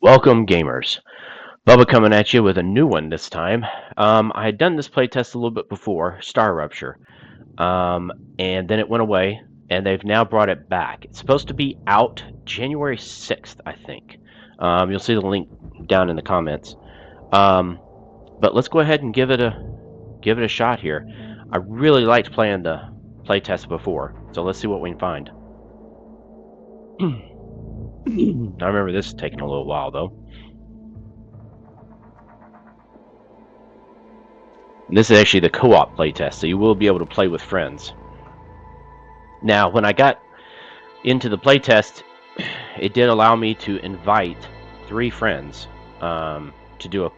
Welcome, gamers. Bubba coming at you with a new one this time. I had done this playtest a little bit before, StarRupture, and then it went away, and they've now brought it back. It's supposed to be out January 6th, I think. You'll see the link down in the comments. But let's go ahead and give it a shot here. I really liked playing the playtest before, so let's see what we can find. I remember this taking a little while though. This is actually the co-op playtest, so you will be able to play with friends. Now, when I got into the playtest, it did allow me to invite 3 friends to do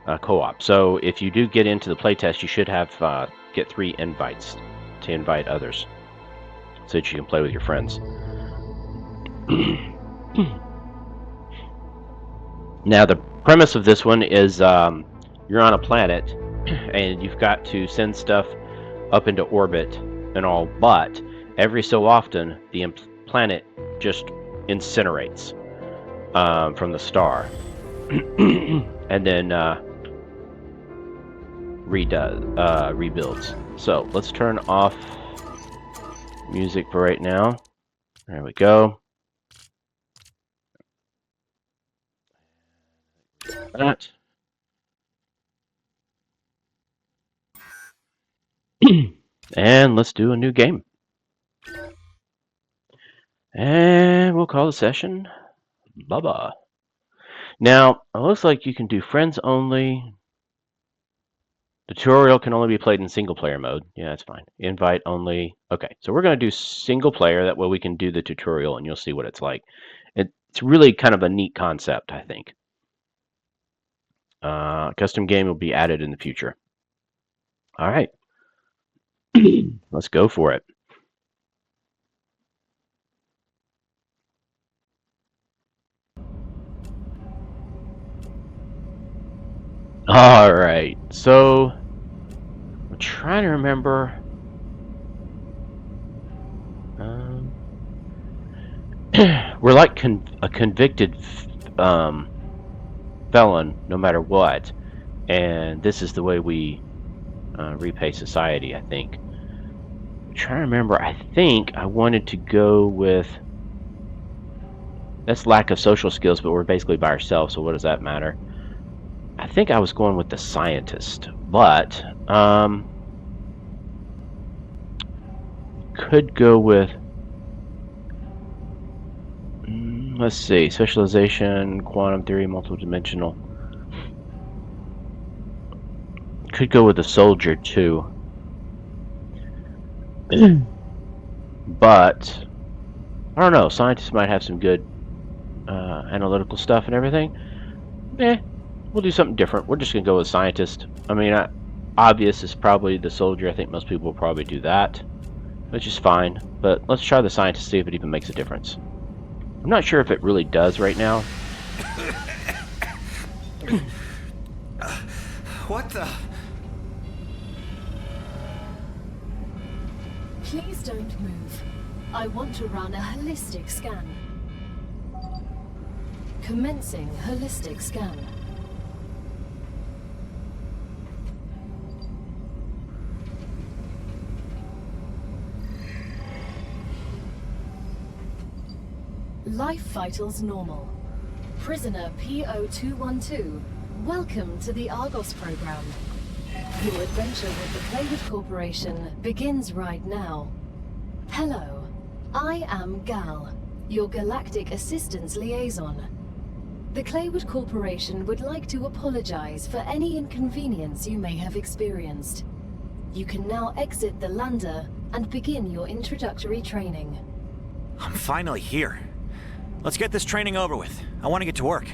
a co-op. So if you do get into the playtest, you should have get 3 invites to invite others, so that you can play with your friends. Now, the premise of this one is you're on a planet, and you've got to send stuff up into orbit and all, but every so often the planet just incinerates from the star and then rebuilds. So let's turn off music for right now. There we go. That. And let's do a new game. And we'll call the session Bubba. Now, it looks like you can do friends only. Tutorial can only be played in single player mode. Yeah, that's fine. Invite only. Okay, so we're going to do single player. That way we can do the tutorial and you'll see what it's like. It's really kind of a neat concept, I think. Custom game will be added in the future. All right. Let's go for it. All right, so I'm trying to remember. We're like a convicted felon, no matter what, and this is the way we repay society, I think. I'm trying to remember. I think I wanted to go with. That's lack of social skills, but we're basically by ourselves, so what does that matter? I think I was going with the scientist, but could go with, let's see, specialization, quantum theory, multidimensional. Could go with the soldier too, but I don't know. Scientists might have some good analytical stuff and everything. We'll do something different. We're just gonna go with scientist. I mean, obvious is probably the soldier. I think most people will probably do that, which is fine. But let's try the scientist, see if it even makes a difference. I'm not sure if it really does right now. What the? Please don't move. I want to run a holistic scan. Commencing holistic scan. Life vitals normal. Prisoner PO212, welcome to the Argos program. Your adventure with the Claywood Corporation begins right now. Hello, I am Gal, your Galactic Assistance Liaison. The Claywood Corporation would like to apologize for any inconvenience you may have experienced. You can now exit the lander and begin your introductory training. I'm finally here. Let's get this training over with. I want to get to work.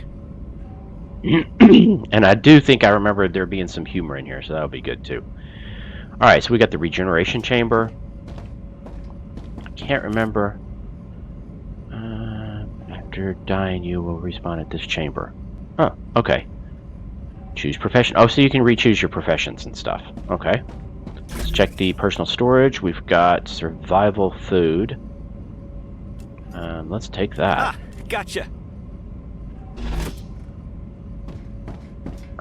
And I do think I remember there being some humor in here, so that'll be good too. Alright, so we got the regeneration chamber. I can't remember. After dying, you will respawn at this chamber. Oh, okay. Choose profession. Oh, so you can re-choose your professions and stuff. Okay. Let's check the personal storage. We've got survival food. Let's take that. Ah, gotcha.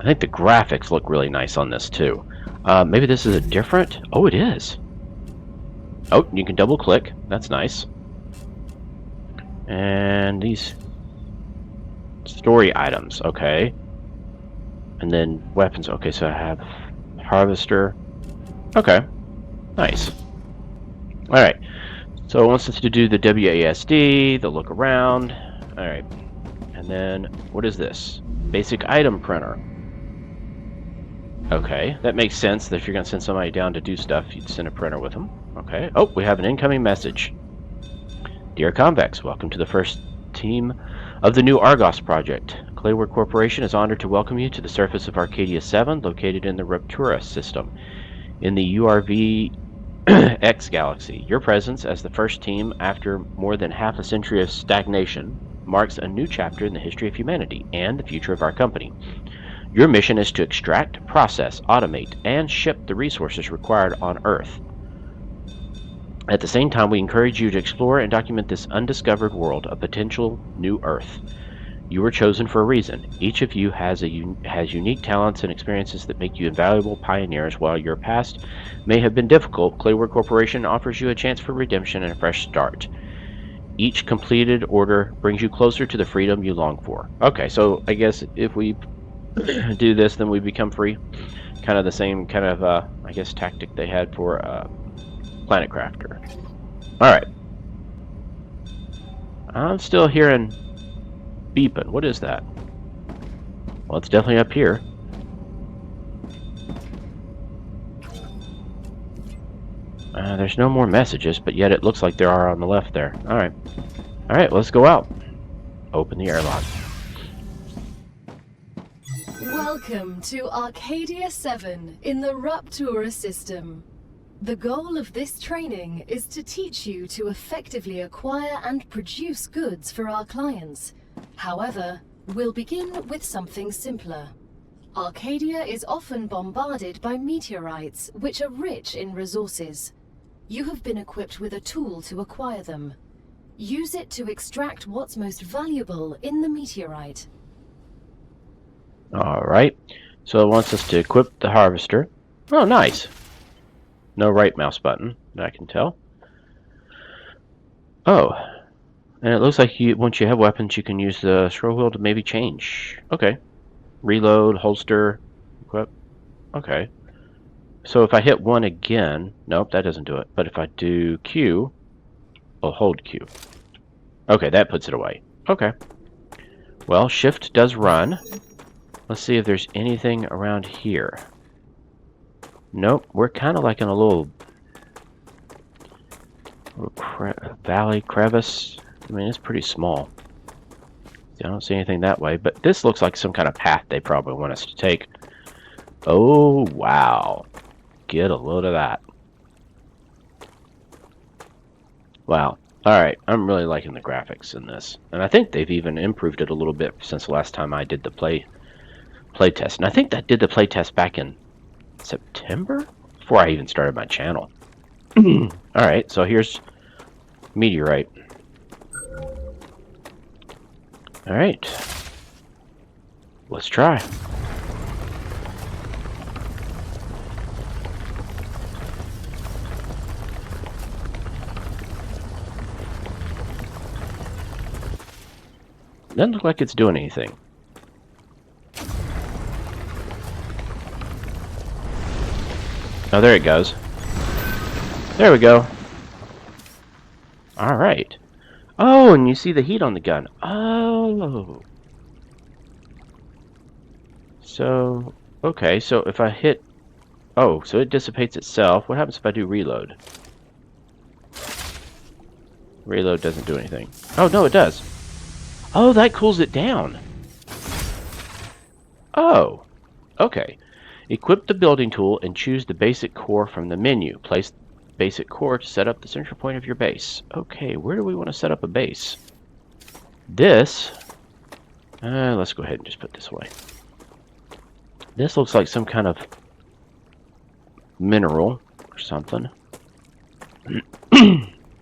I think the graphics look really nice on this too. Maybe this is a different... Oh, it is. Oh, you can double click. That's nice. And these story items, okay. And then weapons. Okay, so I have harvester. Okay, nice. All right. So it wants us to do the WASD, the look around. All right. And then what is this? Basic item printer. Okay, that makes sense that if you're going to send somebody down to do stuff, you'd send a printer with them. Okay. Oh, we have an incoming message. Dear Convex, welcome to the first team of the new Argos project. Claywork Corporation is honored to welcome you to the surface of Arcadia 7, located in the Raptura system, in the URV X galaxy. Your presence as the first team after more than half a century of stagnation marks a new chapter in the history of humanity and the future of our company. Your mission is to extract, process, automate, and ship the resources required on Earth. At the same time, we encourage you to explore and document this undiscovered world, a potential new Earth. You were chosen for a reason. Each of you has unique talents and experiences that make you invaluable pioneers. While your past may have been difficult, Claywork Corporation offers you a chance for redemption and a fresh start. Each completed order brings you closer to the freedom you long for. Okay, so I guess if we do this, then we become free. Kind of the same kind of, I guess, tactic they had for Planet Crafter. Alright. I'm still hearing beeping. What is that? Well, it's definitely up here. There's no more messages, but yet it looks like there are on the left there. Alright. Alright, let's go out. Open the airlock. Welcome to Arcadia 7 in the Raptura system. The goal of this training is to teach you to effectively acquire and produce goods for our clients. However, we'll begin with something simpler. Arcadia is often bombarded by meteorites, which are rich in resources. You have been equipped with a tool to acquire them. Use it to extract what's most valuable in the meteorite. Alright, so it wants us to equip the harvester. Oh, nice. No right mouse button, that I can tell. Oh, and it looks like once you have weapons, you can use the scroll wheel to maybe change. Okay. Reload, holster, equip. Okay. So if I hit 1 again, nope, that doesn't do it. But if I do Q, I'll hold Q. Okay, that puts it away. Okay. Well, shift does run. Let's see if there's anything around here. Nope, we're kind of like in a little valley crevice. I mean, it's pretty small. I don't see anything that way, but this looks like some kind of path they probably want us to take. Oh, wow. Get a load of that. Wow. Alright, I'm really liking the graphics in this. And I think they've even improved it a little bit since the last time I did the playtest. And I think I did the playtest back in September? Before I even started my channel. Alright, so here's meteorite. Alright. Let's try. Doesn't look like it's doing anything. Oh, there it goes. There we go. Alright. Oh, and you see the heat on the gun. Oh. So, okay, so if I hit... Oh, so it dissipates itself. What happens if I do reload? Reload doesn't do anything. Oh, no, it does. Oh, that cools it down. Oh. Okay. Equip the building tool and choose the basic core from the menu. Place basic core to set up the central point of your base. Okay, where do we want to set up a base? This... let's go ahead and just put this away. This looks like some kind of mineral or something.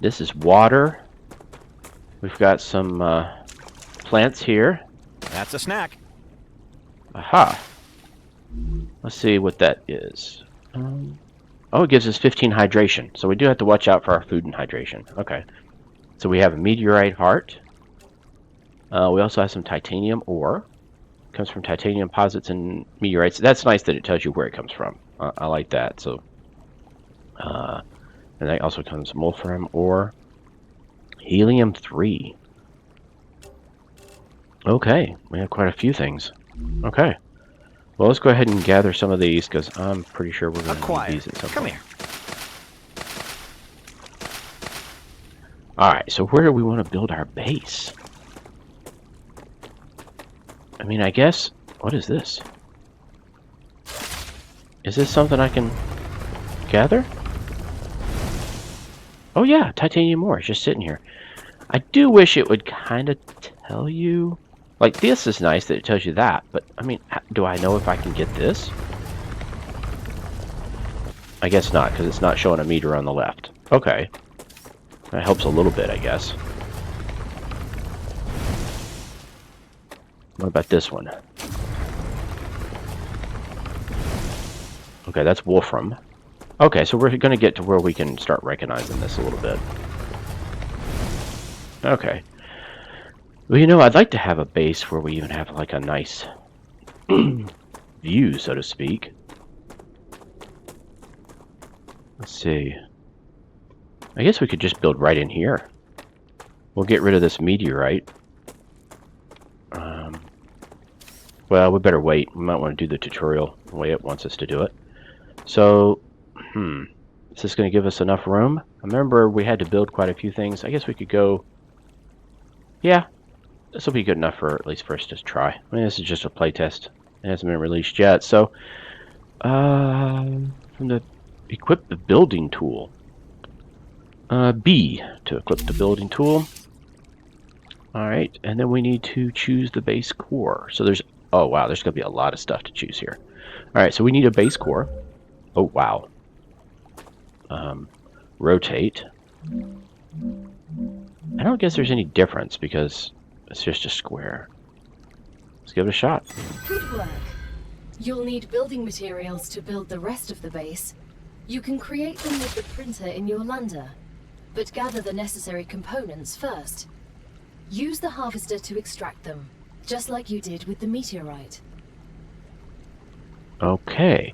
This is water. We've got some plants here. That's a snack. Aha. Let's see what that is. Oh, it gives us 15 hydration. So we do have to watch out for our food and hydration. Okay. So we have a meteorite heart. We also have some titanium ore. Comes from titanium deposits and meteorites. That's nice that it tells you where it comes from. I like that. So, and that also comes from wolfram ore. Helium-3. Okay, we have quite a few things. Okay. Well, let's go ahead and gather some of these, because I'm pretty sure we're going to need these at some Come point. here. Alright, so where do we want to build our base? I mean, I guess... What is this? Is this something I can gather? Oh yeah, titanium ore. It's just sitting here. I do wish it would kind of tell you... Like, this is nice that it tells you that, but, I mean, do I know if I can get this? I guess not, because it's not showing a meter on the left. Okay. That helps a little bit, I guess. What about this one? Okay, that's wolfram. Okay, so we're going to get to where we can start recognizing this a little bit. Okay. Well, you know, I'd like to have a base where we even have, like, a nice view, so to speak. Let's see. I guess we could just build right in here. We'll get rid of this meteorite. Well, we better wait. We might want to do the tutorial the way it wants us to do it. So, is this going to give us enough room? I remember we had to build quite a few things. I guess we could go... Yeah, this will be good enough for at least for us to try. I mean, this is just a playtest. It hasn't been released yet. So, from the equip the building tool. B to equip the building tool. Alright, and then we need to choose the base core. So there's... Oh, wow, there's going to be a lot of stuff to choose here. Alright, so we need a base core. Oh, wow. Rotate. I don't guess there's any difference because it's just a square. Let's give it a shot. Good work. You'll need building materials to build the rest of the base. You can create them with the printer in your lander, but gather the necessary components first. Use the harvester to extract them, just like you did with the meteorite. Okay.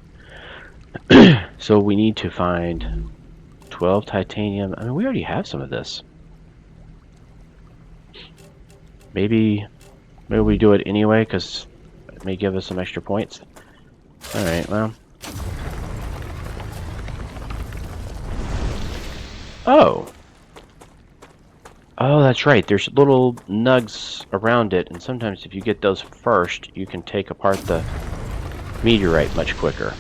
So we need to find 12 titanium. I mean, we already have some of this. Maybe we do it anyway, because it may give us some extra points. Alright, well. Oh! Oh, that's right. There's little nugs around it, and sometimes if you get those first, you can take apart the meteorite much quicker.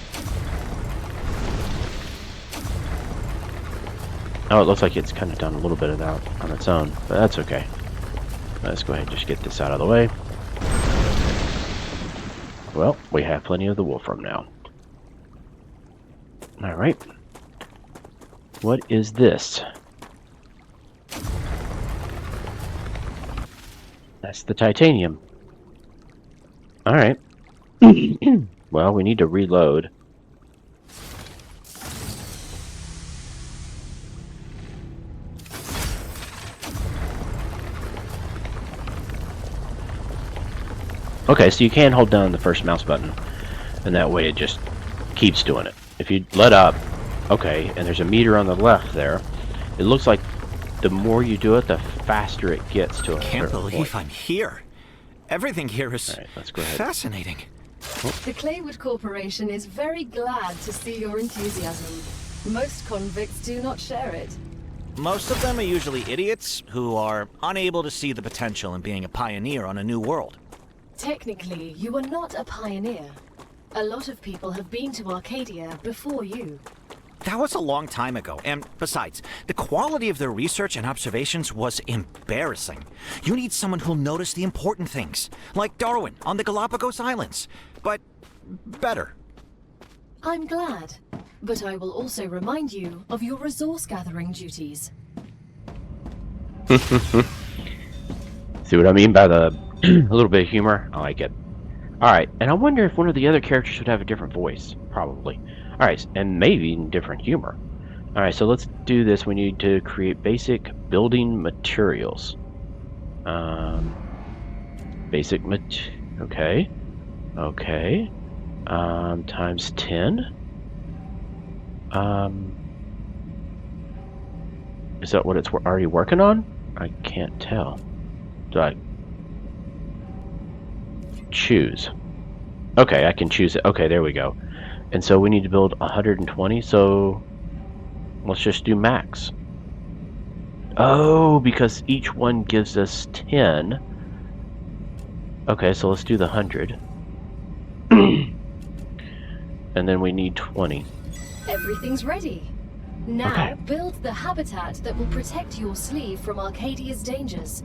Oh, it looks like it's kind of done a little bit of that on its own, but that's okay. Let's go ahead and just get this out of the way. Well, we have plenty of the wolfram now. Alright. What is this? That's the titanium. Alright. Well, we need to reload. Okay, so you can hold down the first mouse button, and that way it just keeps doing it. If you let up, okay, and there's a meter on the left there, it looks like the more you do it, the faster it gets to a Can't certain believe point. I'm here. Everything here is Alright, let's go ahead. fascinating. The Claywood Corporation is very glad to see your enthusiasm. Most convicts do not share it. Most of them are usually idiots who are unable to see the potential in being a pioneer on a new world. Technically, you are not a pioneer. A lot of people have been to Arcadia before you. That was a long time ago, and besides, the quality of their research and observations was embarrassing. You need someone who'll notice the important things, like Darwin on the Galapagos Islands, but better. I'm glad, but I will also remind you of your resource gathering duties. See what I mean by the a little bit of humor? I like it. Alright, and I wonder if one of the other characters would have a different voice. Probably. Alright, and maybe even different humor. Alright, so let's do this. We need to create basic building materials. Okay. Okay. Times 10. Is that what it's already working on? I can't tell. Do I choose? Okay, I can choose it. Okay, there we go. And so we need to build 120, so let's just do max. Oh, because each one gives us 10. Okay, so let's do the 100. And then we need 20. Everything's ready. Now Okay. build the habitat that will protect your sleeve from Arcadia's dangers.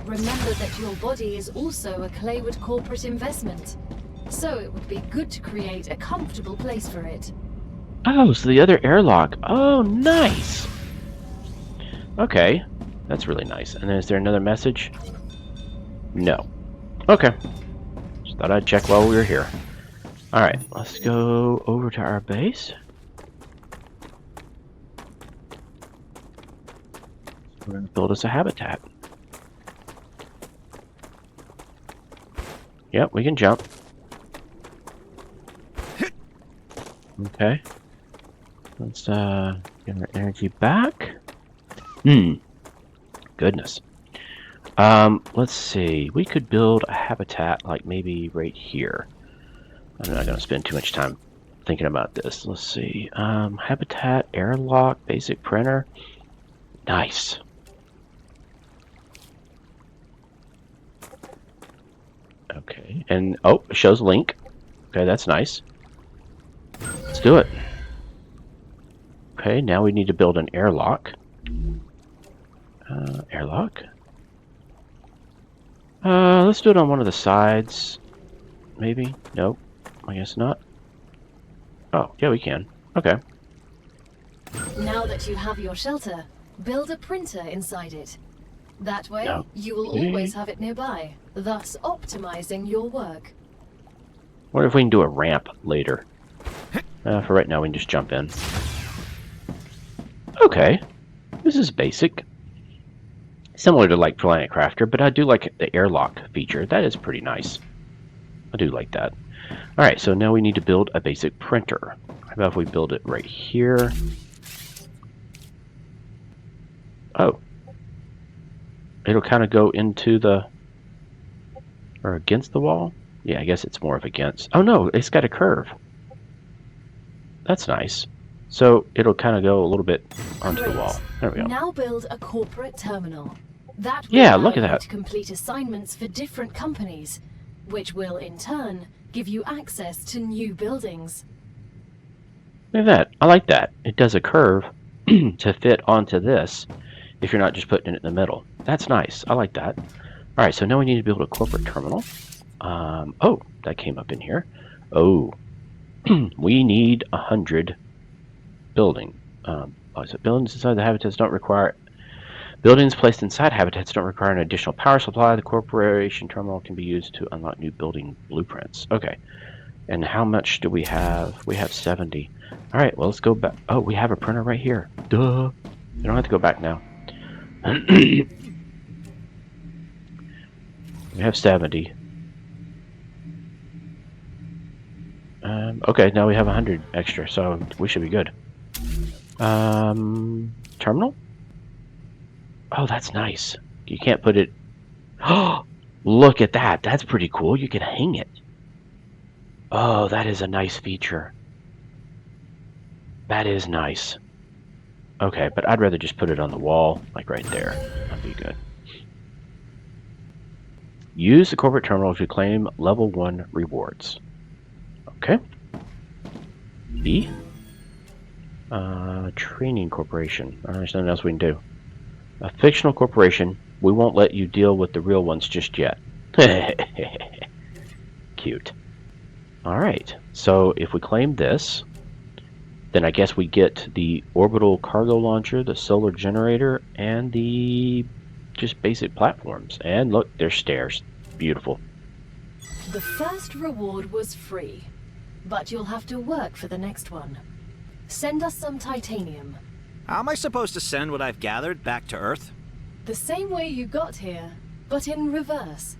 Remember that your body is also a Claywood corporate investment, so it would be good to create a comfortable place for it. Oh, so the other airlock. Oh, nice. Okay, that's really nice. And then is there another message? No. Okay. Just thought I'd check while we were here. Alright, let's go over to our base. We're going to build us a habitat. Yep, we can jump. Okay. Let's get our energy back. Goodness. Let's see. We could build a habitat like maybe right here. I'm not going to spend too much time thinking about this. Let's see. Habitat, airlock, basic printer. Nice. Okay. And, oh, it shows a link. Okay, that's nice. Let's do it. Okay, now we need to build an airlock. Airlock. Let's do it on one of the sides. Maybe? Nope. I guess not. Oh, yeah, we can. Okay. Now that you have your shelter, build a printer inside it. That way, Okay. you will always have it nearby, thus optimizing your work. What if we can do a ramp later? For right now, we can just jump in. Okay. This is basic. Similar to like Planet Crafter, but I do like the airlock feature. That is pretty nice. I do like that. Alright, so now we need to build a basic printer. How about if we build it right here? Oh. It'll kind of go into the... or against the wall? Yeah, I guess it's more of against. Oh no, it's got a curve. That's nice. So it'll kind of go a little bit onto the wall. There we go. Now build a corporate terminal. That will Yeah, allow look at you that. to complete assignments for different companies, which will in turn give you access to new buildings. Look at that. I like that. It does a curve to fit onto this if you're not just putting it in the middle. That's nice. I like that. Alright, so now we need to build a corporate terminal. Oh, that came up in here. Oh, we need 100 building. So buildings inside the habitats don't require... Buildings placed inside habitats don't require an additional power supply. The corporation terminal can be used to unlock new building blueprints. Okay. And how much do we have? We have 70. Alright, well, let's go back. Oh, we have a printer right here. Duh. We don't have to go back now. We have 70. Okay, now we have 100 extra, so we should be good. Terminal? Oh, that's nice. You can't put it... Oh, look at that. That's pretty cool. You can hang it. Oh, that is a nice feature. That is nice. Okay, but I'd rather just put it on the wall, like right there. That'd be good. Use the corporate terminal to claim level 1 rewards. Okay. B. Training corporation. I don't understand what else we can do. A fictional corporation. We won't let you deal with the real ones just yet. Cute. Alright, so if we claim this, then I guess we get the orbital cargo launcher, the solar generator, and the just basic platforms. And look, there's stairs. Beautiful. The first reward was free, but you'll have to work for the next one. Send us some titanium. How am I supposed to send what I've gathered back to Earth? The same way you got here, but in reverse.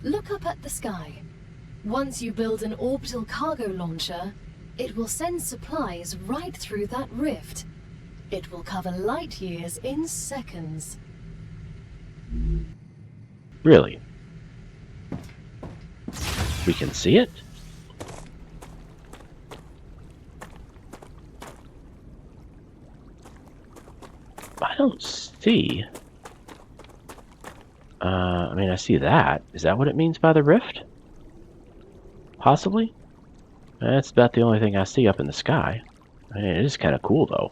Look up at the sky. Once you build an orbital cargo launcher, it will send supplies right through that rift. It will cover light years in seconds. Really? We can see it? I don't see. I mean, I see that. Is that what it means by the rift? Possibly? That's about the only thing I see up in the sky. I mean, it is kind of cool, though.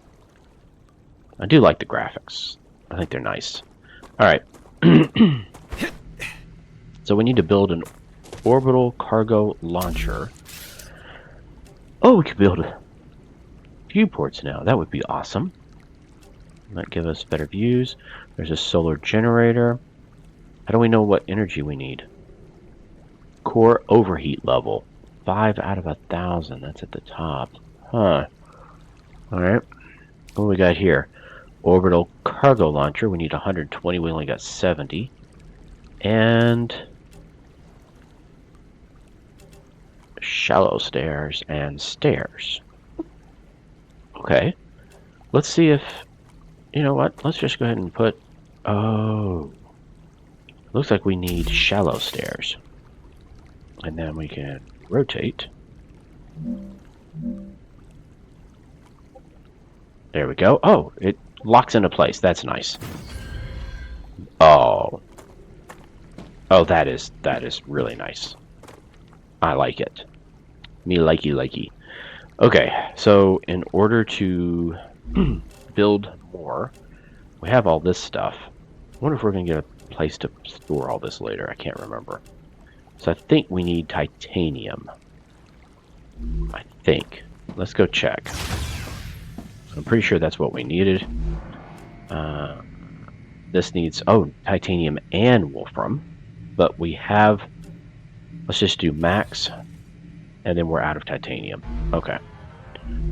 I do like the graphics. I think they're nice. Alright. So we need to build an orbital cargo launcher. Oh, we could build viewports now. That would be awesome. Might give us better views. There's a solar generator. How do we know what energy we need? Core overheat level. 5 out of 1,000. That's at the top. Huh. Alright. What do we got here? Orbital cargo launcher. We need 120. We only got 70. And shallow stairs and stairs. Okay. Let's see if... You know what? Let's just go ahead and put... Oh. Looks like we need shallow stairs. And then we can rotate. There we go. Oh, it locks into place. That's nice. Oh. Oh, that is really nice. I like it. Me likey likey. Okay, so in order to build more, we have all this stuff. I wonder if we're going to get a place to store all this later. I can't remember. So I think we need titanium. I think. Let's go check. I'm pretty sure that's what we needed. This needs, oh, titanium and wolfram. But we have, let's just do max. And then we're out of titanium. Okay.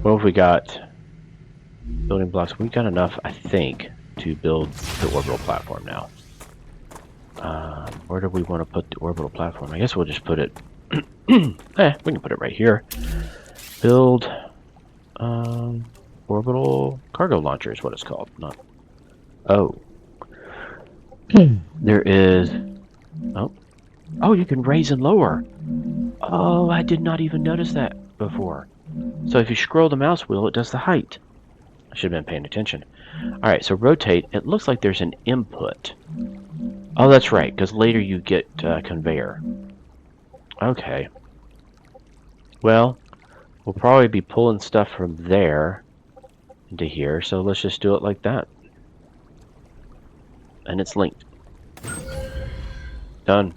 What have we got? Building blocks. We got enough, I think, to build the orbital platform now. Where do we want to put the orbital platform? I guess we'll just put it... we can put it right here. Build... orbital cargo launcher is what it's called. Not... Oh. There is... Oh. Oh, you can raise and lower. Oh, I did not even notice that before. So if you scroll the mouse wheel, it does the height. I should have been paying attention. Alright, so rotate. It looks like there's an input. Oh, that's right, because later you get conveyor. Okay. Well, we'll probably be pulling stuff from there into here, so let's just do it like that. And it's linked. Done.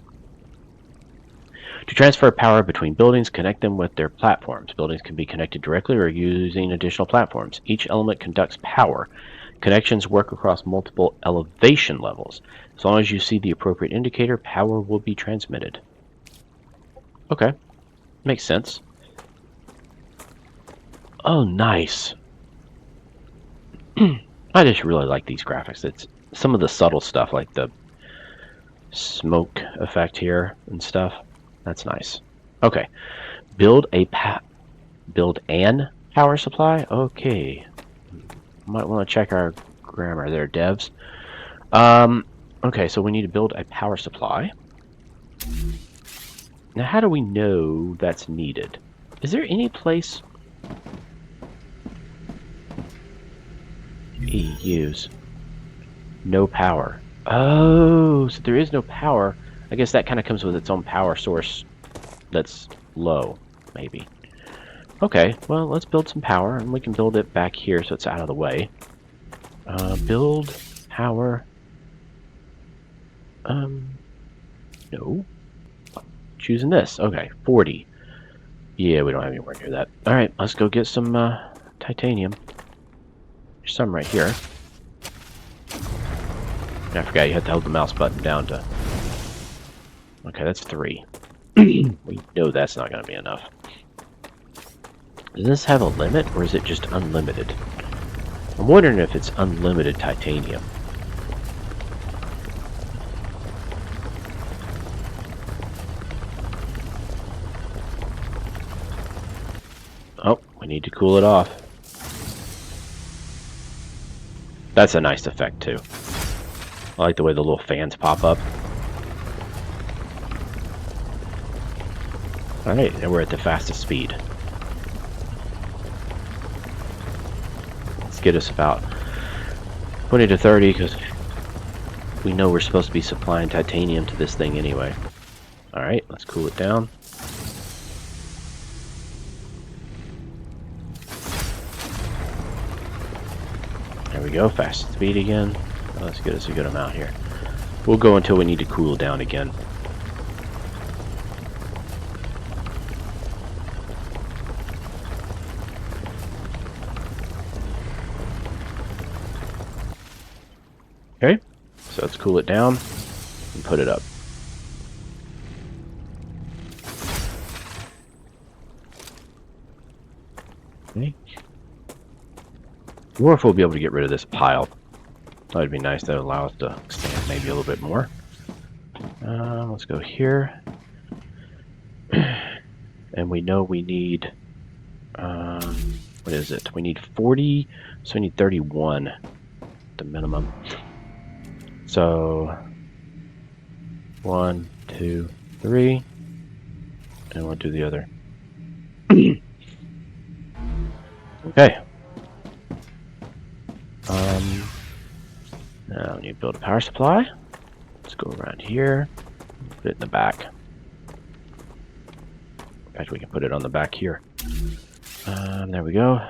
To transfer power between buildings, connect them with their platforms. Buildings can be connected directly or using additional platforms. Each element conducts power. Connections work across multiple elevation levels. As long as you see the appropriate indicator, power will be transmitted. Okay. Makes sense. Oh, nice. I just really like these graphics. It's some of the subtle stuff, like the smoke effect here and stuff. That's nice. Okay. Build an power supply? Okay. Might want to check our grammar there, devs. Okay, so we need to build a power supply. Now, how do we know that's needed? Is there any place... use no power. Oh, so there is no power. I guess that kind of comes with its own power source that's low, maybe. Okay, well, let's build some power, and we can build it back here so it's out of the way. Build power. No. Choosing this. Okay, 40. Yeah, we don't have anywhere near that. Alright, let's go get some titanium. There's some right here. I forgot you had to hold the mouse button down to... Okay, that's 3. We know that's not going to be enough. Does this have a limit, or is it just unlimited? I'm wondering if it's unlimited titanium. Oh, we need to cool it off. That's a nice effect, too. I like the way the little fans pop up. Alright, and we're at the fastest speed. Let's get us about 20 to 30, because we know we're supposed to be supplying titanium to this thing anyway. Alright, let's cool it down. There we go, fast speed again. Let's get us a good amount here. We'll go until we need to cool down again. Okay, so let's cool it down and put it up. Okay. Or if we'll be able to get rid of this pile. That would be nice. That would allow us to expand maybe a little bit more. Let's go here. And we know we need, what is it? We need 40, so we need 31, the minimum. So, 1, 2, 3, and we'll do the other. Okay. Now we need to build a power supply. Let's go around here, put it in the back. In fact, we can put it on the back here. There we go.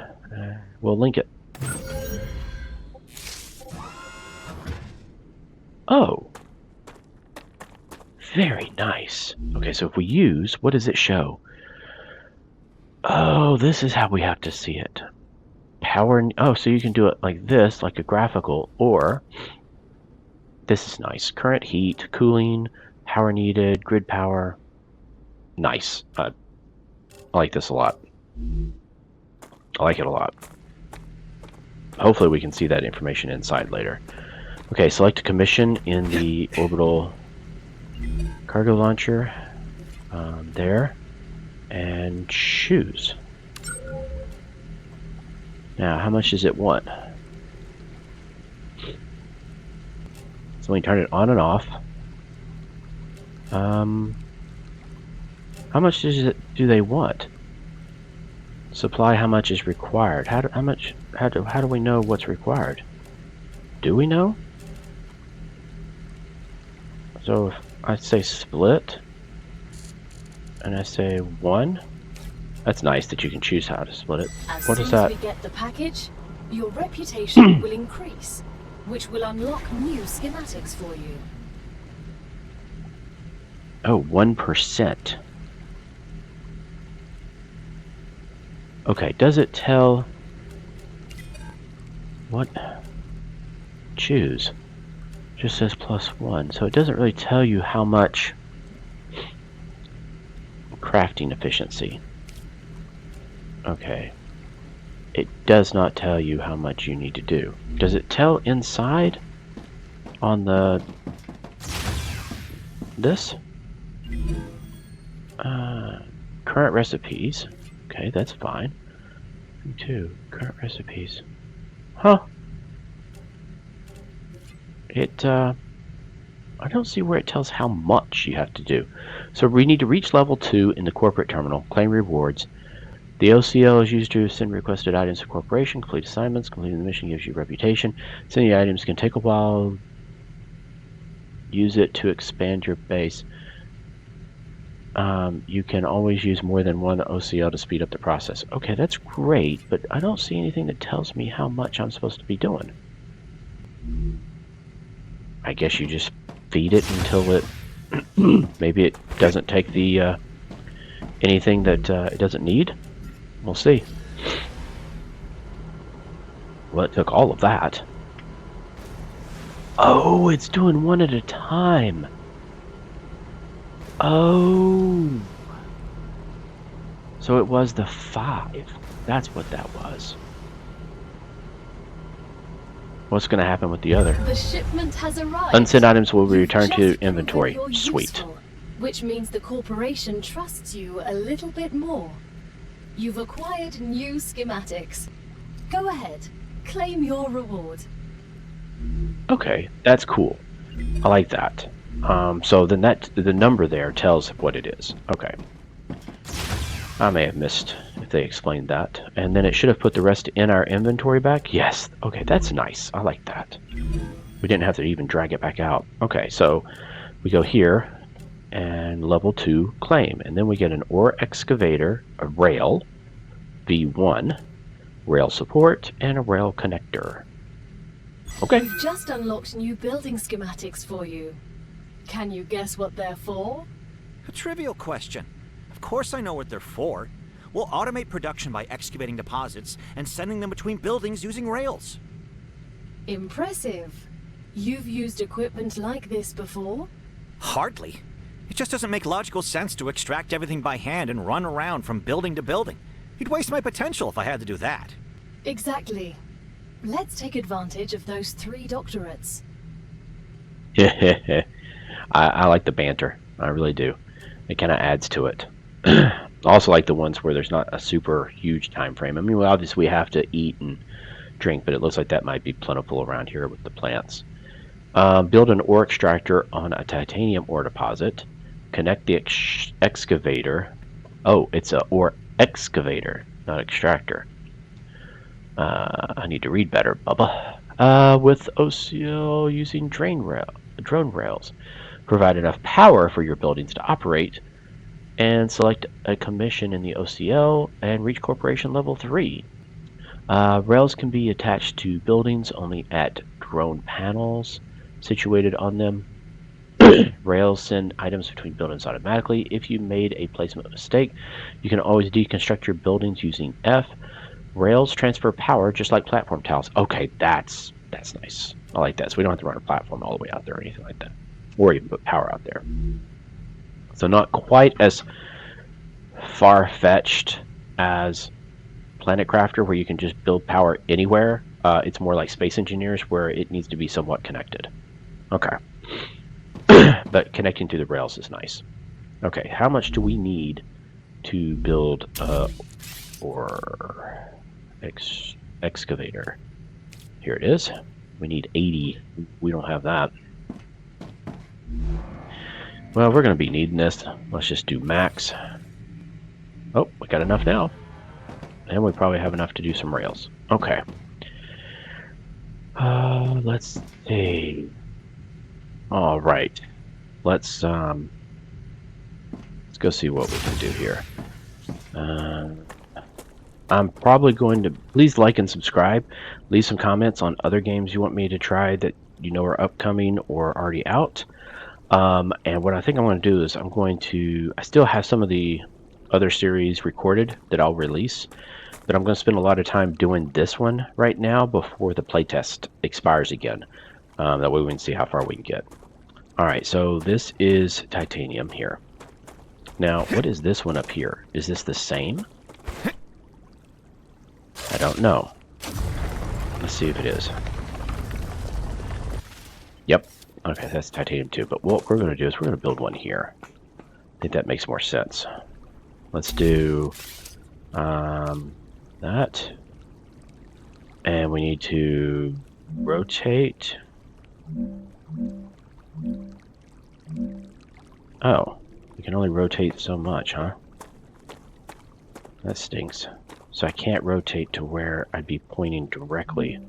We'll link it. Oh, very nice. Okay, so if we use, what does it show? Oh, this is how we have to see it. Power, oh, so you can do it like this, like a graphical, or this is nice. Current heat, cooling, power needed, grid power. Nice. I like this a lot. I like it a lot. Hopefully we can see that information inside later. Okay, select a commission in the orbital cargo launcher. There. And choose. Now, how much does it want? So we turn it on and off. How much do they want? Supply how much is required. How do we know what's required? Do we know? So if I say split and I say 1, that's nice that you can choose how to split it. What is that? As soon as we get the package, your reputation will increase, which will unlock new schematics for you. Oh, 1%. Okay, does it tell what? Choose. Just says +1, so it doesn't really tell you how much crafting efficiency. Okay. It does not tell you how much you need to do. Does it tell inside on the this? Current recipes. Okay, that's fine. 2 current recipes. Huh. I don't see where it tells how much you have to do. So we need to reach level 2 in the corporate terminal, claim rewards. The OCL is used to send requested items to corporation, complete assignments, completing the mission gives you reputation. Sending items can take a while. Use it to expand your base. You can always use more than one OCL to speed up the process. Okay, that's great, but I don't see anything that tells me how much I'm supposed to be doing. I guess you just feed it until it maybe it doesn't take the anything that it doesn't need. We'll see. Well, it took all of that. Oh, it's doing one at a time. Oh, So it was the 5. That's what that was. What's going to happen with the other? The shipment has arrived. Unsent items will be You've returned just to proven inventory. you're Sweet. useful, which means the corporation trusts you a little bit more. You've acquired new schematics. Go ahead, claim your reward. Okay, that's cool. I like that. So then the number there tells what it is. Okay. I may have missed if they explained that. And then it should have put the rest in our inventory back. Yes. Okay, that's nice. I like that. We didn't have to even drag it back out. Okay, so we go here and level 2 claim. And then we get an ore excavator, a rail, V1, rail support, and a rail connector. Okay. We've just unlocked new building schematics for you. Can you guess what they're for? A trivial question. Of course I know what they're for. We'll automate production by excavating deposits and sending them between buildings using rails. Impressive. You've used equipment like this before? Hardly. It just doesn't make logical sense to extract everything by hand and run around from building to building. You'd waste my potential if I had to do that. Exactly. Let's take advantage of those 3 doctorates. I like the banter. I really do. It kind of adds to it. I also like the ones where there's not a super huge time frame. I mean, well, obviously we have to eat and drink, but it looks like that might be plentiful around here with the plants. Build an ore extractor on a titanium ore deposit. Connect the excavator. Oh, it's a ore excavator, not extractor. I need to read better, Bubba. With OCL using drone rails. Provide enough power for your buildings to operate, and select a commission in the OCL and reach corporation level 3. Rails can be attached to buildings only at drone panels situated on them. Rails send items between buildings automatically. If you made a placement mistake, you can always deconstruct your buildings using F. Rails transfer power just like platform tiles. Okay, that's nice. I like that. So we don't have to run a platform all the way out there or anything like that. Or even put power out there. So not quite as far-fetched as Planet Crafter, where you can just build power anywhere. It's more like Space Engineers, where it needs to be somewhat connected. Okay. But connecting to the rails is nice. Okay, how much do we need to build or excavator? Here it is. We need 80. We don't have that. Well, we're going to be needing this. Let's just do max. Oh, we got enough now. And we probably have enough to do some rails. Okay. Let's see. All right. Let's go see what we can do here. I'm probably going to please like and subscribe. Leave some comments on other games you want me to try that you know are upcoming or already out. And what I think I'm going to do is I still have some of the other series recorded that I'll release, but I'm going to spend a lot of time doing this one right now before the playtest expires again. That way we can see how far we can get. Alright, so this is titanium here. Now, what is this one up here? Is this the same? I don't know. Let's see if it is. Yep. Okay, that's titanium too. But what we're going to do is we're going to build one here. I think that makes more sense. Let's do that. And we need to rotate. Oh, we can only rotate so much, huh? That stinks. So I can't rotate to where I'd be pointing directly.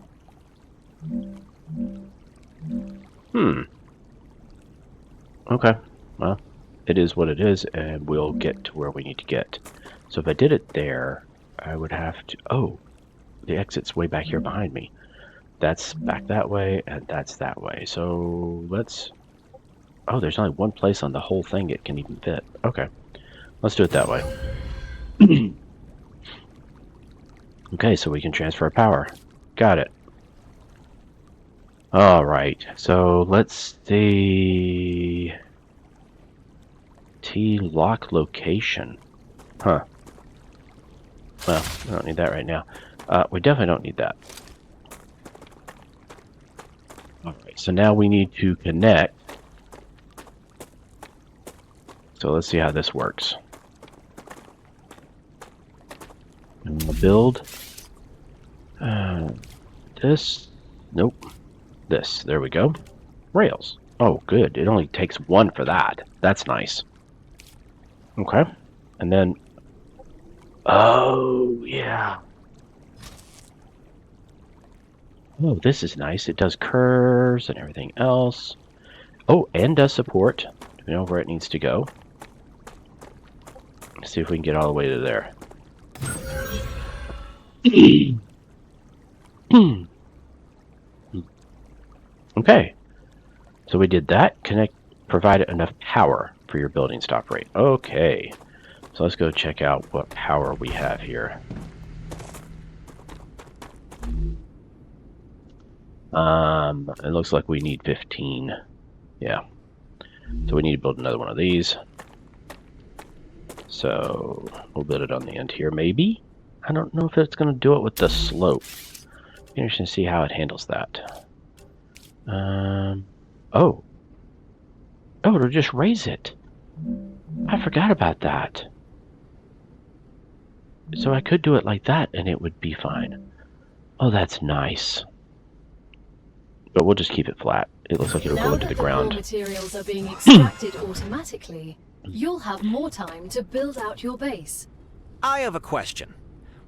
Okay, well, it is what it is, and we'll get to where we need to get. So if I did it there, I would have to... Oh, the exit's way back here behind me. That's back that way, and that's that way. So let's... Oh, there's only one place on the whole thing it can even fit. Okay, let's do it that way. Okay, so we can transfer power. Got it. Alright, so let's see... T-lock location. Huh. Well, we don't need that right now. We definitely don't need that. Alright, so now we need to connect. So let's see how this works. And we'll build this. Nope. This. There we go. Rails. Oh, good. It only takes one for that. That's nice. Okay. And then... Oh, yeah. Oh, this is nice. It does curves and everything else. Oh, and does support. We know where it needs to go. Let's see if we can get all the way to there. Okay. So we did that. Connect, provide enough power for your buildings to operate. Okay. So let's go check out what power we have here. It looks like we need 15. Yeah. So we need to build another one of these. So we'll build it on the end here, maybe? I don't know if it's going to do it with the slope. Interesting to see how it handles that. Oh. Oh, it'll just raise it. I forgot about that. So I could do it like that and it would be fine. Oh, that's nice. But we'll just keep it flat. It looks like it'll go into the ground. Now that the raw materials are being extracted automatically, you'll have more time to build out your base. I have a question.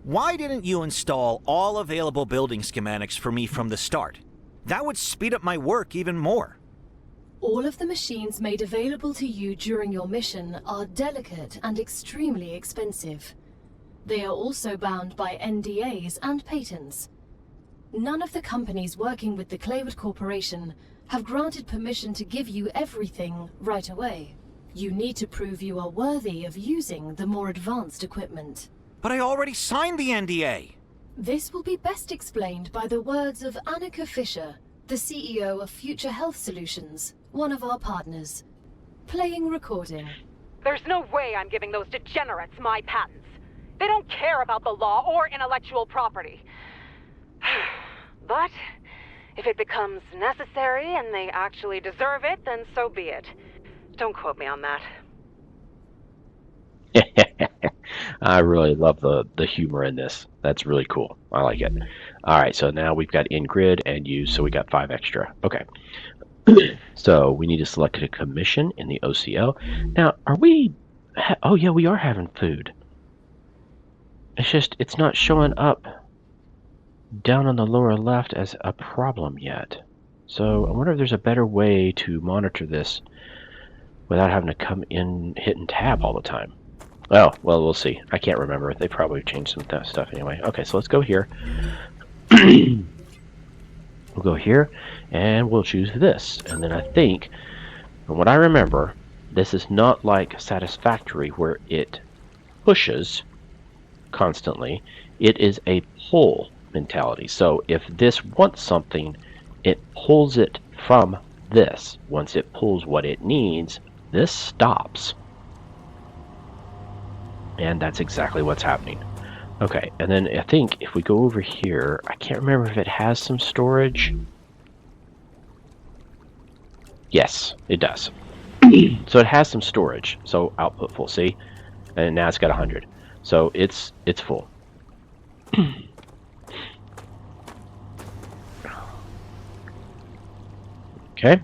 Why didn't you install all available building schematics for me from the start? That would speed up my work even more. All of the machines made available to you during your mission are delicate and extremely expensive. They are also bound by NDAs and patents. None of the companies working with the Claywood Corporation have granted permission to give you everything right away. You need to prove you are worthy of using the more advanced equipment. But I already signed the NDA. This will be best explained by the words of Annika Fisher, the CEO of Future Health Solutions, one of our partners. Playing recording. There's no way I'm giving those degenerates my patents. They don't care about the law or intellectual property. But if it becomes necessary and they actually deserve it, then so be it. Don't quote me on that. I really love the humor in this. That's really cool. I like it. Alright, so now we've got in grid and use, so we got 5 extra. Okay. So we need to select a commission in the OCL. Now, are we... Oh yeah, we are having food. It's just, it's not showing up down on the lower left as a problem yet. So I wonder if there's a better way to monitor this without having to come in hitting tab all the time. Oh, well, we'll see. I can't remember. They probably changed some stuff anyway. Okay, so let's go here. We'll go here, and we'll choose this. And then I think, from what I remember, this is not like Satisfactory where it pushes constantly. It is a pull mentality. So if this wants something, it pulls it from this. Once it pulls what it needs, this stops. And that's exactly what's happening. Okay, and then I think if we go over here, I can't remember if it has some storage. Yes, it does. So it has some storage. So output full, see? And now it's got 100. So it's full. Okay.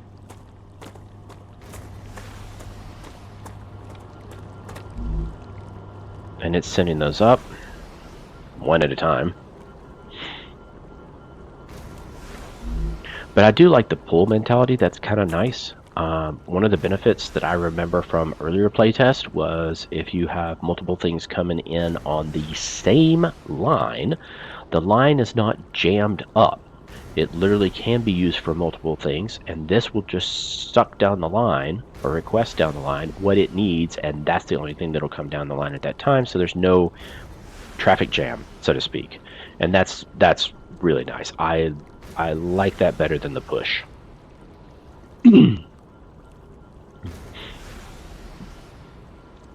And it's sending those up one at a time. But I do like the pull mentality. That's kind of nice. One of the benefits that I remember from earlier playtest was if you have multiple things coming in on the same line, the line is not jammed up. It literally can be used for multiple things, and this will just suck down the line, or request down the line, what it needs, and that's the only thing that'll come down the line at that time, so there's no traffic jam, so to speak. And that's really nice. I like that better than the push.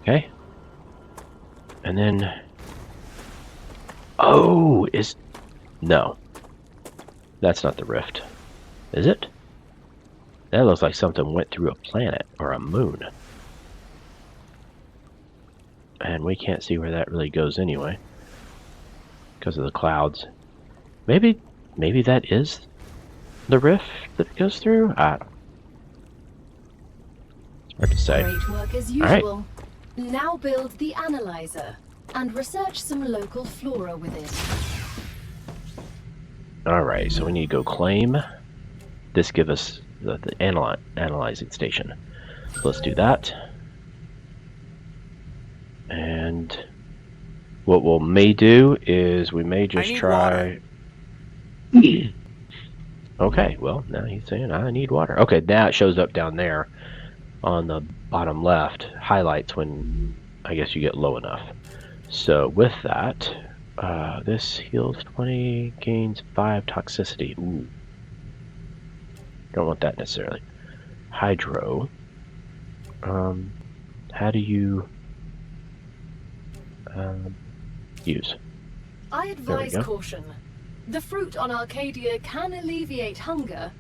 Okay. And then Oh, no. That's not the rift. Is it? That looks like something went through a planet or a moon. And we can't see where that really goes anyway, because of the clouds. Maybe that is the rift that it goes through? It's hard to say. Great work as usual. Now build the analyzer and research some local flora with it. Alright, so we need to go claim. This gives us the analyzing station. So let's do that. And what we may do is we may just try... Okay, well, now he's saying I need water. Okay, now it shows up down there on the bottom left. Highlights when, I guess, you get low enough. So with that, this heals 20, gains 5 toxicity. Ooh. Don't want that necessarily. Hydro. How do you use? I advise caution. The fruit on Arcadia can alleviate hunger,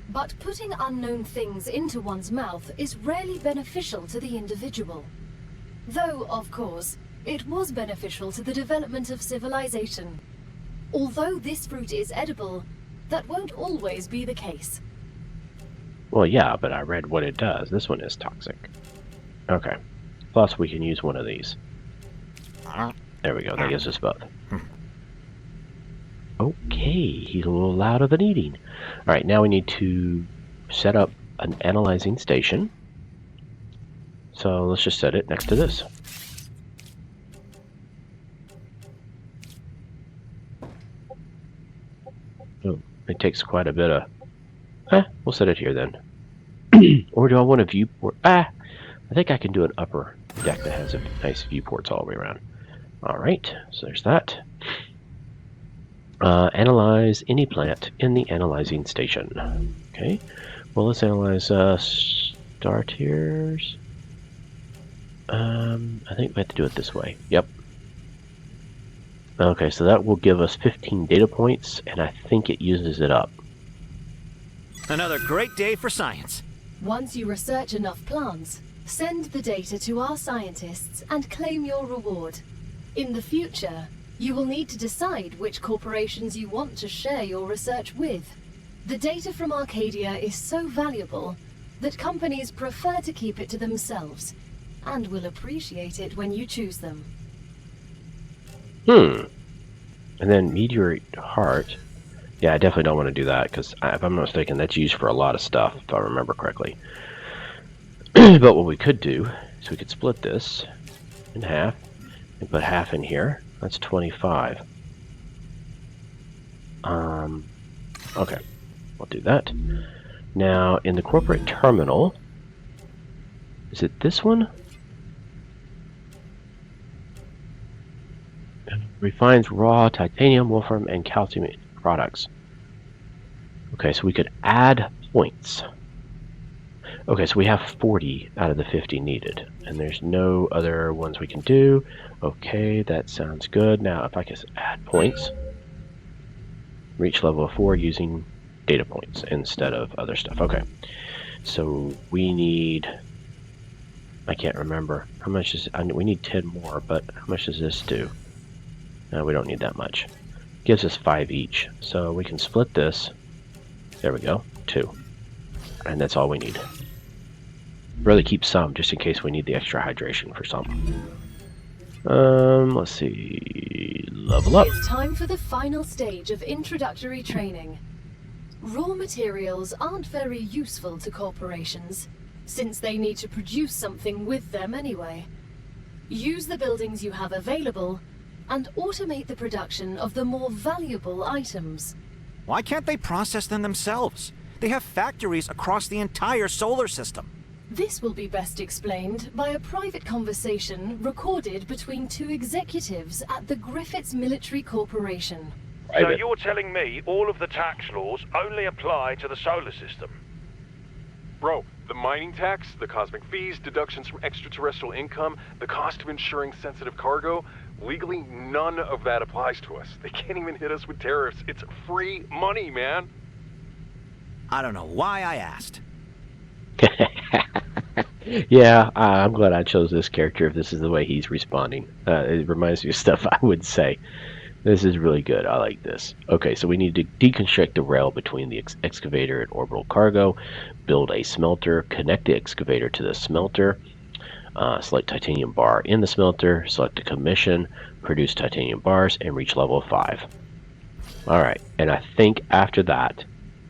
but putting unknown things into one's mouth is rarely beneficial to the individual. Though, of course, it was beneficial to the development of civilization. Although this fruit is edible, that won't always be the case. Well, yeah, but I read what it does. This one is toxic. Okay. Plus, we can use one of these. There we go. That gives us both. Okay, he's a little louder than eating. Alright, now we need to set up an analyzing station. So let's just set it next to this. Oh, it takes quite a bit of... we'll set it here then. Or do I want a viewport? I think I can do an upper deck that has a nice viewports all the way around. Alright, so there's that. Analyze any plant in the analyzing station. Okay, well, let's analyze star tiers. I think we have to do it this way. Yep. Okay, so that will give us 15 data points, and I think it uses it up. Another great day for science. Once you research enough plants, send the data to our scientists and claim your reward. In the future, you will need to decide which corporations you want to share your research with. The data from Arcadia is so valuable that companies prefer to keep it to themselves, and will appreciate it when you choose them. And then meteorite heart. Yeah, I definitely don't want to do that, because if I'm not mistaken, that's used for a lot of stuff, if I remember correctly. But what we could do is we could split this in half and put half in here. That's 25. Okay, we'll do that. Now, in the corporate terminal, is it this one? Refines raw titanium, wolfram, and calcium products. Okay, so we could add points. Okay, so we have 40 out of the 50 needed, and there's no other ones we can do. Okay, that sounds good. Now, if I can add points, reach level 4 using data points instead of other stuff. Okay, so we need, I can't remember how much is, we need 10 more, but how much does this do? No, we don't need that much. Gives us 5 each, so we can split this. There we go, 2, and that's all we need. Really keep some, just in case we need the extra hydration for some. Let's see, level up. It's time for the final stage of introductory training. Raw materials aren't very useful to corporations, since they need to produce something with them anyway. Use the buildings you have available, and automate the production of the more valuable items. Why can't they process them themselves? They have factories across the entire solar system. This will be best explained by a private conversation recorded between 2 executives at the Griffiths Military Corporation. So you're telling me all of the tax laws only apply to the solar system? Bro, The mining tax, the cosmic fees, deductions from extraterrestrial income, the cost of insuring sensitive cargo. Legally, none of that applies to us. They can't even hit us with tariffs. It's free money, man. I don't know why I asked. Yeah, I'm glad I chose this character if this is the way he's responding. It reminds me of stuff I would say. This is really good. I like this. Okay, so we need to deconstruct the rail between the excavator and orbital cargo, build a smelter, connect the excavator to the smelter, select titanium bar in the smelter, select a commission, produce titanium bars, and reach level 5. Alright, and I think after that,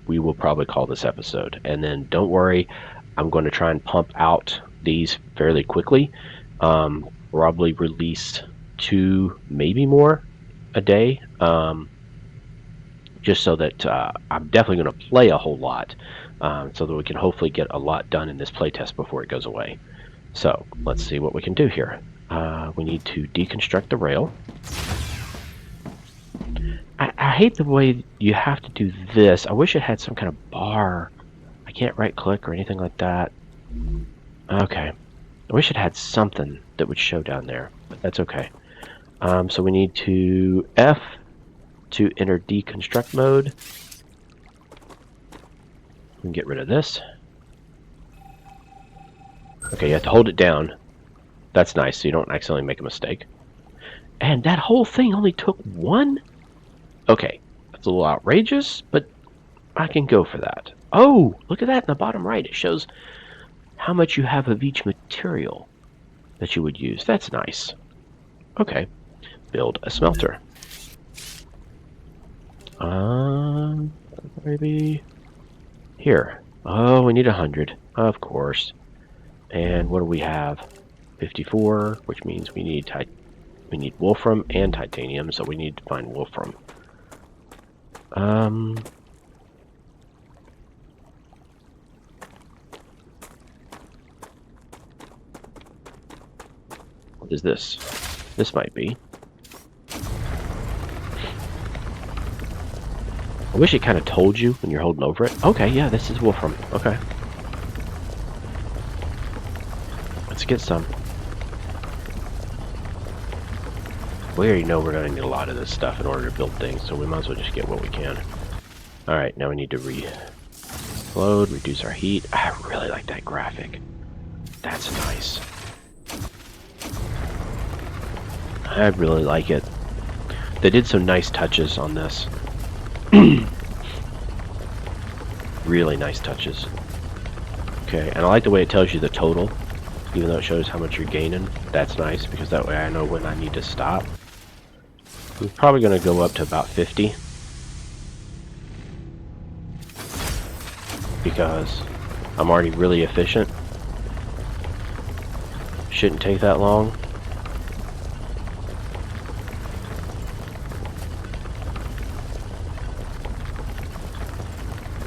we will probably call this episode. And then don't worry, I'm going to try and pump out these fairly quickly. Probably release 2, maybe more a day, just so that I'm definitely going to play a whole lot, so that we can hopefully get a lot done in this playtest before it goes away. So let's see what we can do here. We need to deconstruct the rail. I hate the way you have to do this. I wish it had some kind of bar. I can't right click or anything like that. Okay. I wish it had something that would show down there, but that's okay. So we need to F to enter deconstruct mode. We can get rid of this. Okay, you have to hold it down. That's nice, so you don't accidentally make a mistake. And that whole thing only took 1? Okay, that's a little outrageous, but I can go for that. Oh, look at that in the bottom right. It shows how much you have of each material that you would use. That's nice. Okay, build a smelter. Maybe here. Oh, we need 100, of course. And what do we have? 54, which means we need wolfram and titanium, so we need to find wolfram. What is this? This might be. I wish it kind of told you when you're holding over it. Okay, yeah, this is wolfram. Okay. Let's get some. We already know we're going to need a lot of this stuff in order to build things, so we might as well just get what we can. Alright, now we need to reload, reduce our heat. I really like that graphic. That's nice. I really like it. They did some nice touches on this. Really nice touches. Okay, and I like the way it tells you the total, even though it shows how much you're gaining. That's nice, because that way I know when I need to stop. We're probably going to go up to about 50. Because I'm already really efficient. Shouldn't take that long.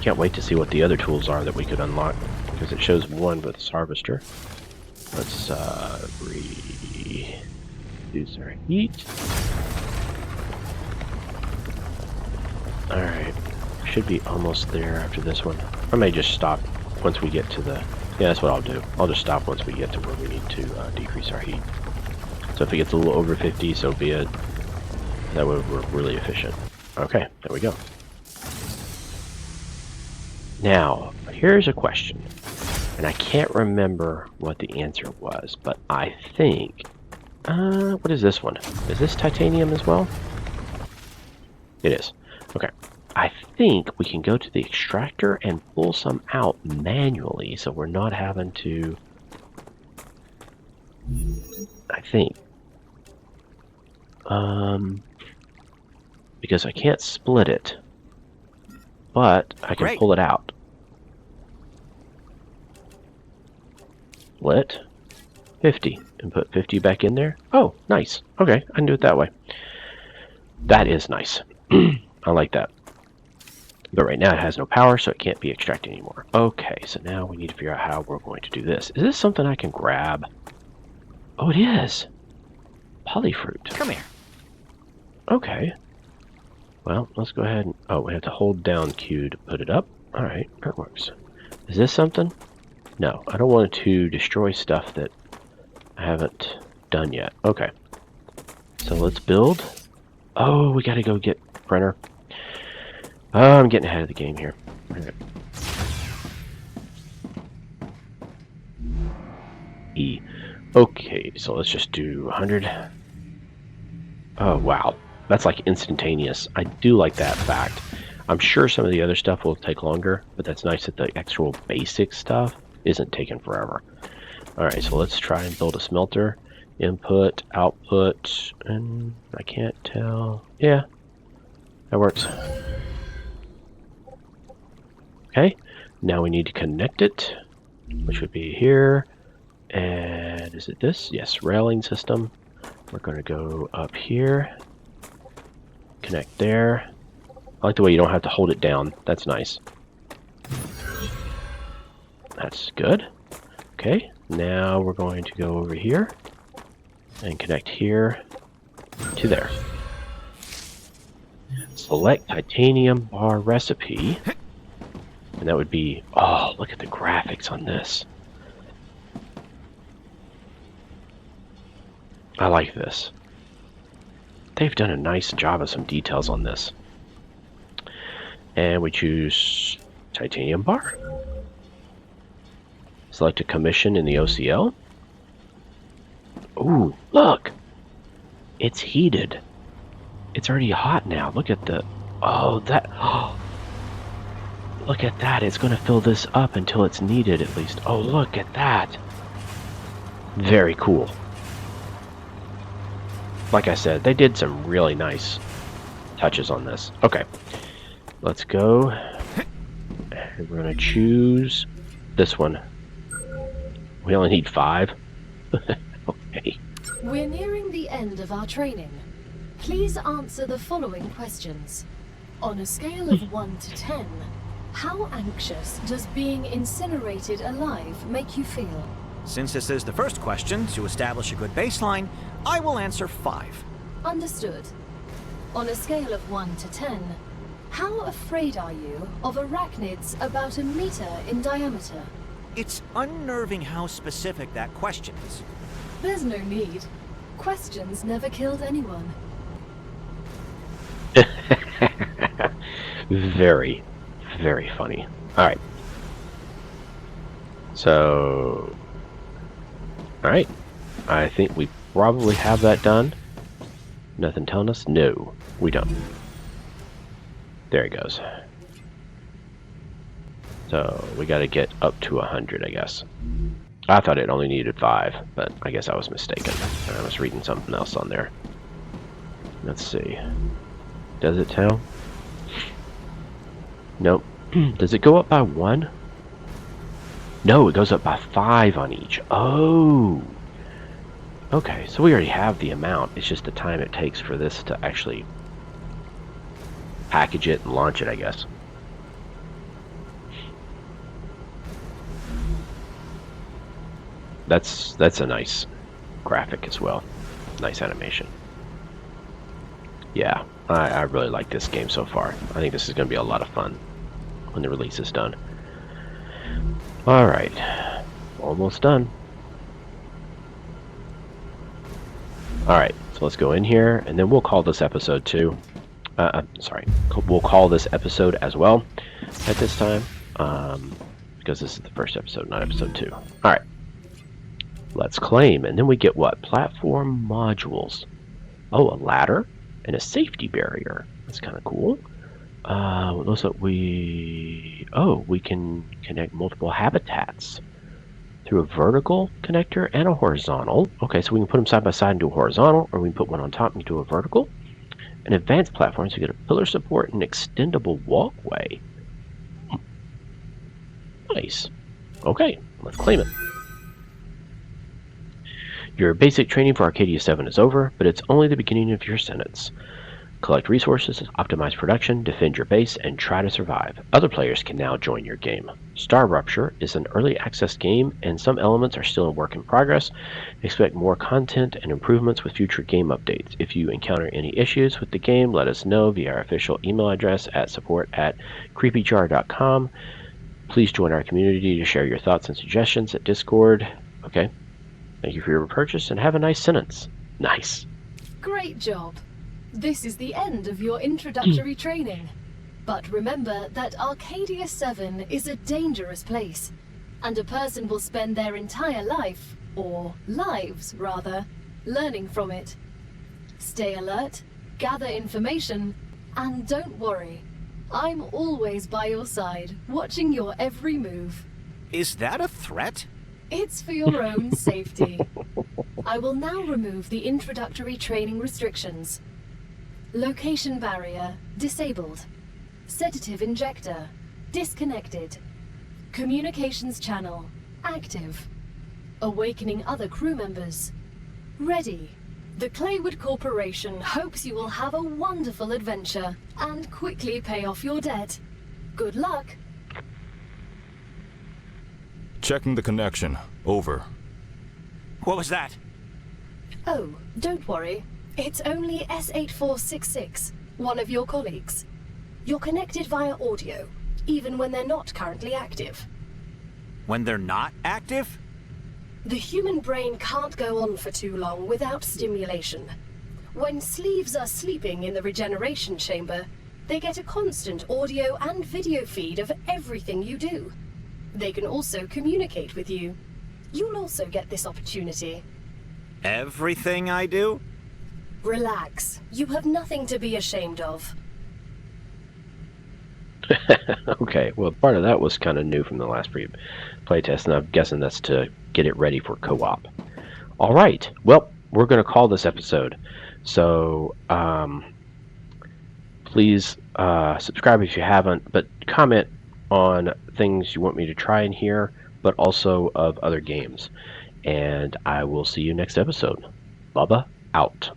Can't wait to see what the other tools are that we could unlock, because it shows one with this harvester. Let's reduce our heat. Alright, should be almost there after this one. I may just stop once we get to the... Yeah, that's what I'll do. I'll just stop once we get to where we need to decrease our heat. So if it gets a little over 50, so be it. That way we're really efficient. Okay, there we go. Now, here's a question, and I can't remember what the answer was, but I think, what is this one? Is this titanium as well? It is. Okay. I think we can go to the extractor and pull some out manually, so we're not having to, I think. Because I can't split it. But I can pull it out. Split 50 and put 50 back in there. Oh, nice. Okay, I can do it that way. That is nice. I like that. But right now it has no power, so it can't be extracted anymore. Okay, so now we need to figure out how we're going to do this. Is this something I can grab? Oh, it is. Polyfruit. Come here. Okay. Well, let's go ahead and... Oh, we have to hold down Q to put it up. Alright, that works. Is this something? No, I don't want it to destroy stuff that I haven't done yet. Okay. So let's build. Oh, we gotta go get printer. Oh, I'm getting ahead of the game here. Right. E. Okay, so let's just do 100. Oh, wow. That's like instantaneous. I do like that fact. I'm sure some of the other stuff will take longer, but that's nice that the actual basic stuff isn't taking forever. Alright, so let's try and build a smelter. Input, output, and I can't tell. Yeah, that works. Okay, now we need to connect it, which would be here. And is it this? Yes, railing system. We're going to go up here. Connect there. I like the way you don't have to hold it down. That's nice. That's good. Okay, now we're going to go over here and connect here to there. Select titanium bar recipe. And that would be, oh, look at the graphics on this. I like this. They've done a nice job of some details on this. And we choose titanium bar. Select a commission in the OCL. Ooh, look! It's heated. It's already hot now. Look at the... Oh, that... Oh, look at that. It's going to fill this up until it's needed, at least. Oh, look at that. Very cool. Like I said, they did some really nice touches on this. Okay. Let's go. And we're going to choose this one. We only need 5. Okay. We're nearing the end of our training. Please answer the following questions. On a scale of 1 to 10, how anxious does being incinerated alive make you feel? Since this is the first question, to establish a good baseline, I will answer 5. Understood. On a scale of 1 to 10, how afraid are you of arachnids about a meter in diameter? It's unnerving how specific that question is. There's no need. Questions never killed anyone. Very, very funny. Alright. So... Alright. I think we probably have that done. Nothing telling us? No, we don't. There it goes. So, we gotta get up to 100, I guess. I thought it only needed 5, but I guess I was mistaken. I was reading something else on there. Let's see. Does it tell? Nope. Does it go up by 1? No, it goes up by 5 on each. Oh! Okay, so we already have the amount. It's just the time it takes for this to actually package it and launch it, I guess. That's a nice graphic as well. Nice animation. Yeah, I really like this game so far. I think this is going to be a lot of fun when the release is done. Alright, almost done. Alright, so let's go in here, and then we'll call this episode 2. Sorry, we'll call this episode as well at this time, because this is the first episode, not episode 2. Alright, let's claim, and then we get what? Platform modules. Oh, a ladder and a safety barrier. That's kind of cool. Looks like we can connect multiple habitats through a vertical connector and a horizontal. Okay, so we can put them side by side and do a horizontal, or we can put one on top and do a vertical. And advanced platforms, we get a pillar support and extendable walkway. Nice. Okay, let's claim it. Your basic training for Arcadia 7 is over, but it's only the beginning of your sentence. Collect resources, optimize production, defend your base, and try to survive. Other players can now join your game. StarRupture is an early access game, and some elements are still a work in progress. Expect more content and improvements with future game updates. If you encounter any issues with the game, let us know via our official email address at support@creepyjar.com. Please join our community to share your thoughts and suggestions at Discord. Okay. Thank you for your purchase and have a nice sentence. Nice. Great job. This is the end of your introductory training. But remember that Arcadia 7 is a dangerous place, and a person will spend their entire life, or lives rather, learning from it. Stay alert, gather information, and don't worry. I'm always by your side, watching your every move. Is that a threat? It's for your own safety. I will now remove the introductory training restrictions. Location barrier disabled. Sedative injector disconnected. Communications channel active. Awakening other crew members ready. The Claywood Corporation hopes you will have a wonderful adventure and quickly pay off your debt. Good luck. Checking the connection. Over. What was that? Oh, don't worry. It's only S8466, one of your colleagues. You're connected via audio, even when they're not currently active. When they're not active? The human brain can't go on for too long without stimulation. When sleeves are sleeping in the regeneration chamber, they get a constant audio and video feed of everything you do. They can also communicate with you. You'll also get this opportunity. Everything I do? Relax. You have nothing to be ashamed of. Okay, well, part of that was kind of new from the last playtest, and I'm guessing that's to get it ready for co-op. All right, well, we're going to call this episode. So, please subscribe if you haven't, but comment on things you want me to try in here, but also of other games. And I will see you next episode. Bubba out.